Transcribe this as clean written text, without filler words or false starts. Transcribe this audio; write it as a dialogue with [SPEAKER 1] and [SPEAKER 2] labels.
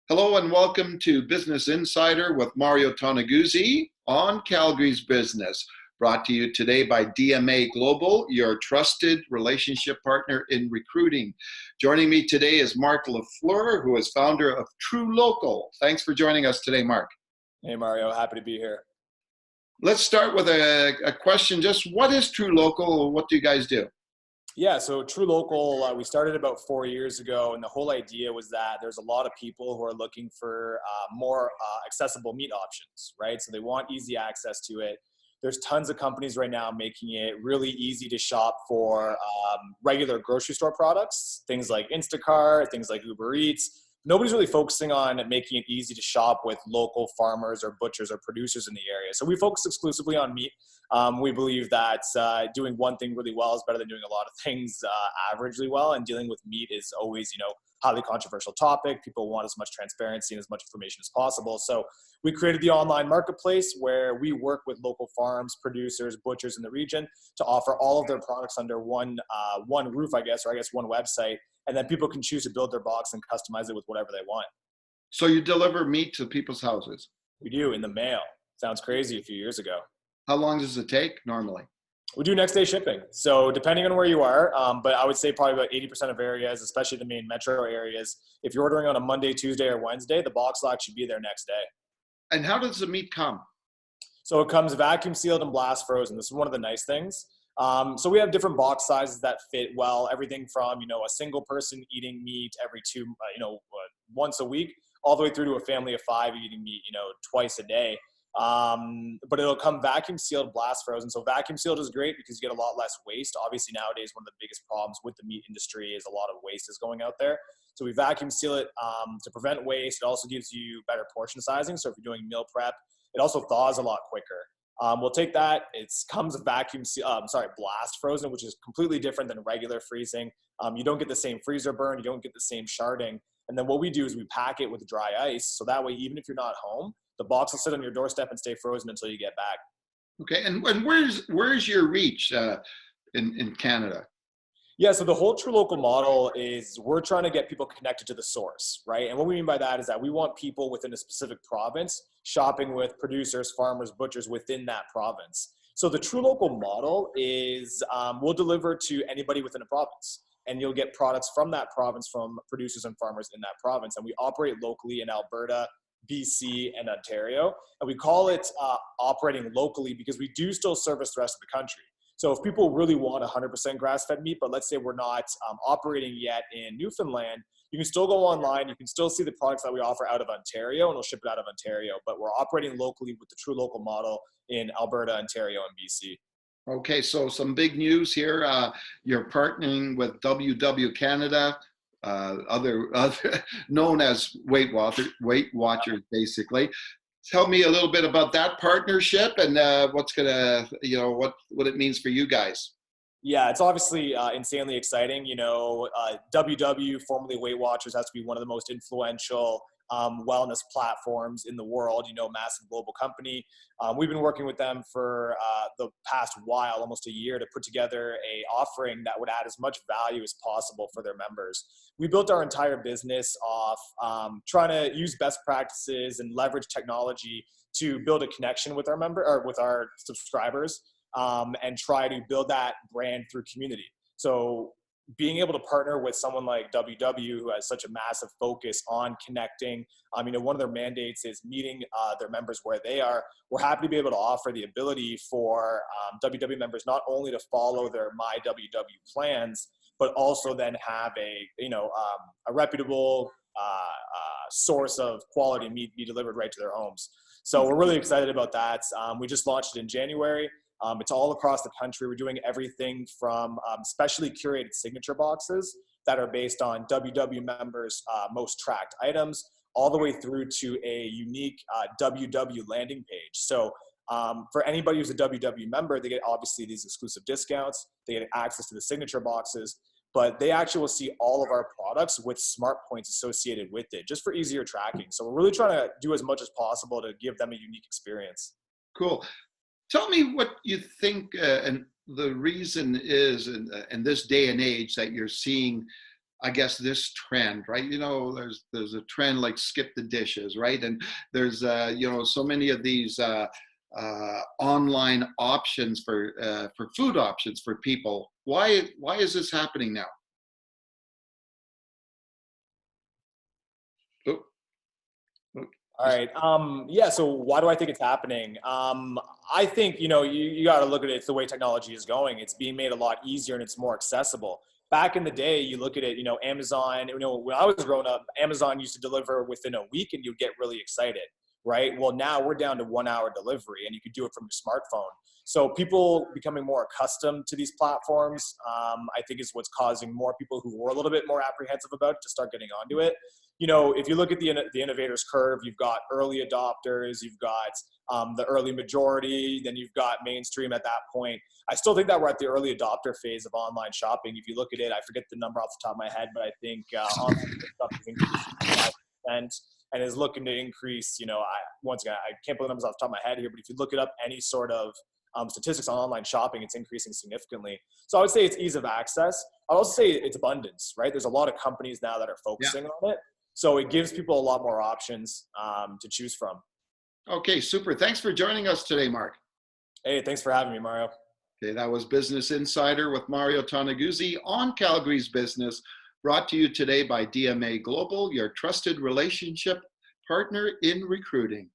[SPEAKER 1] Hello and welcome to Business Insider with Mario Tonaguzzi on Calgary's Business. Brought to you today by DMA Global, your trusted relationship partner in recruiting. Joining me today is Mark Lafleur, who is founder of truLOCAL. Thanks for joining us today, Mark.
[SPEAKER 2] Hey, Mario. Happy to be here.
[SPEAKER 1] Let's start with a question. Just what is truLOCAL? What do you guys do?
[SPEAKER 2] Yeah, so truLOCAL, we started about 4 years ago, and the whole idea was that there's a lot of people who are looking for more accessible meat options, right? So they want easy access to it. There's tons of companies right now making it really easy to shop for regular grocery store products, things like Instacart, things like Uber Eats. Nobody's really focusing on making it easy to shop with local farmers or butchers or producers in the area. So we focus exclusively on meat. We believe that doing one thing really well is better than doing a lot of things averagely well, and dealing with meat is always, highly controversial topic. People want as much transparency and as much information as possible. So we created the online marketplace where we work with local farms, producers, butchers in the region to offer all of their products under one roof, one website. And then people can choose to build their box and customize it with whatever they want.
[SPEAKER 1] So you deliver meat to people's houses?
[SPEAKER 2] We do, in the mail. Sounds crazy a few years ago.
[SPEAKER 1] How long does it take normally?
[SPEAKER 2] We do next day shipping. So depending on where you are, but I would say probably about 80% of areas, especially the main metro areas, if you're ordering on a Monday, Tuesday, or Wednesday, the box lock should be there next day.
[SPEAKER 1] And how does the meat come?
[SPEAKER 2] So it comes vacuum sealed and blast frozen. This is one of the nice things. So we have different box sizes that fit well. Everything from, a single person eating meat every once a week, all the way through to a family of 5 eating meat, twice a day. But it'll come vacuum sealed, blast frozen. So vacuum sealed is great because you get a lot less waste. Obviously nowadays, one of the biggest problems with the meat industry is a lot of waste is going out there. So we vacuum seal it to prevent waste. It also gives you better portion sizing. So if you're doing meal prep, it also thaws a lot quicker. We'll take that. It comes blast frozen, which is completely different than regular freezing. You don't get the same freezer burn. You don't get the same sharding. And then what we do is we pack it with dry ice. So that way, even if you're not home, the box will sit on your doorstep and stay frozen until you get back.
[SPEAKER 1] Okay, and where's your reach in Canada?
[SPEAKER 2] Yeah, so the whole truLOCAL model is we're trying to get people connected to the source, right? And what we mean by that is that we want people within a specific province shopping with producers, farmers, butchers within that province. So the truLOCAL model is we'll deliver to anybody within a province, and you'll get products from that province from producers and farmers in that province. And we operate locally in Alberta, BC, and Ontario. And we call it operating locally because we do still service the rest of the country. So if people really want 100% grass-fed meat, but let's say we're not operating yet in Newfoundland, you can still go online. You can still see the products that we offer out of Ontario, and we'll ship it out of Ontario. But we're operating locally with the truLOCAL model in Alberta, Ontario, and BC.
[SPEAKER 1] Okay, so some big news here. You're partnering with WW Canada, other known as Weight Watchers, basically. Tell me a little bit about that partnership and what it means for you guys.
[SPEAKER 2] Yeah, it's obviously insanely exciting. WW, formerly Weight Watchers, has to be one of the most influential wellness platforms in the world, massive global company. We've been working with them for the past while, almost a year, to put together a offering that would add as much value as possible for their members. We built our entire business off trying to use best practices and leverage technology to build a connection with our subscribers and try to build that brand through community. So being able to partner with someone like WW, who has such a massive focus on connecting, one of their mandates is meeting their members where they are. We're happy to be able to offer the ability for WW members not only to follow their My WW plans, but also then have a reputable source of quality meat be delivered right to their homes. So we're really excited about that. We just launched it in January. It's all across the country. We're doing everything from specially curated signature boxes that are based on WW members' most tracked items, all the way through to a unique WW landing page. So for anybody who's a WW member, they get obviously these exclusive discounts. They get access to the signature boxes, but they actually will see all of our products with smart points associated with it, just for easier tracking. So we're really trying to do as much as possible to give them a unique experience.
[SPEAKER 1] Cool. Tell me what you think and the reason is in this day and age that you're seeing I guess this trend, right? There's a trend like skip the dishes, right? And there's so many of these online options for food options for people. Why is this happening now? Oh, oh,
[SPEAKER 2] All right. Yeah. So why do I think it's happening? I think, you got to look at it. It's the way technology is going. It's being made a lot easier and it's more accessible. Back in the day, you look at it, Amazon, when I was growing up, Amazon used to deliver within a week and you'd get really excited, right? Well, now we're down to 1 hour delivery and you could do it from your smartphone. So people becoming more accustomed to these platforms, I think is what's causing more people who were a little bit more apprehensive about it to start getting onto it. If you look at the innovators curve, you've got early adopters, you've got the early majority, then you've got mainstream at that point. I still think that we're at the early adopter phase of online shopping. If you look at it, I forget the number off the top of my head, but I think online stuff is increasing 5% and is looking to increase, once again, I can't put the numbers off the top of my head here, but if you look it up, any sort of statistics on online shopping, it's increasing significantly. So I would say it's ease of access. I'd also say it's abundance, right? There's a lot of companies now that are
[SPEAKER 1] yeah.
[SPEAKER 2] focusing on it. So it gives people a lot more options to choose from.
[SPEAKER 1] Okay, super. Thanks for joining us today, Mark.
[SPEAKER 2] Hey, thanks for having me, Mario.
[SPEAKER 1] Okay, that was Business Insider with Mario Toneguzzi on Calgary's Business, brought to you today by DMA Global, your trusted relationship partner in recruiting.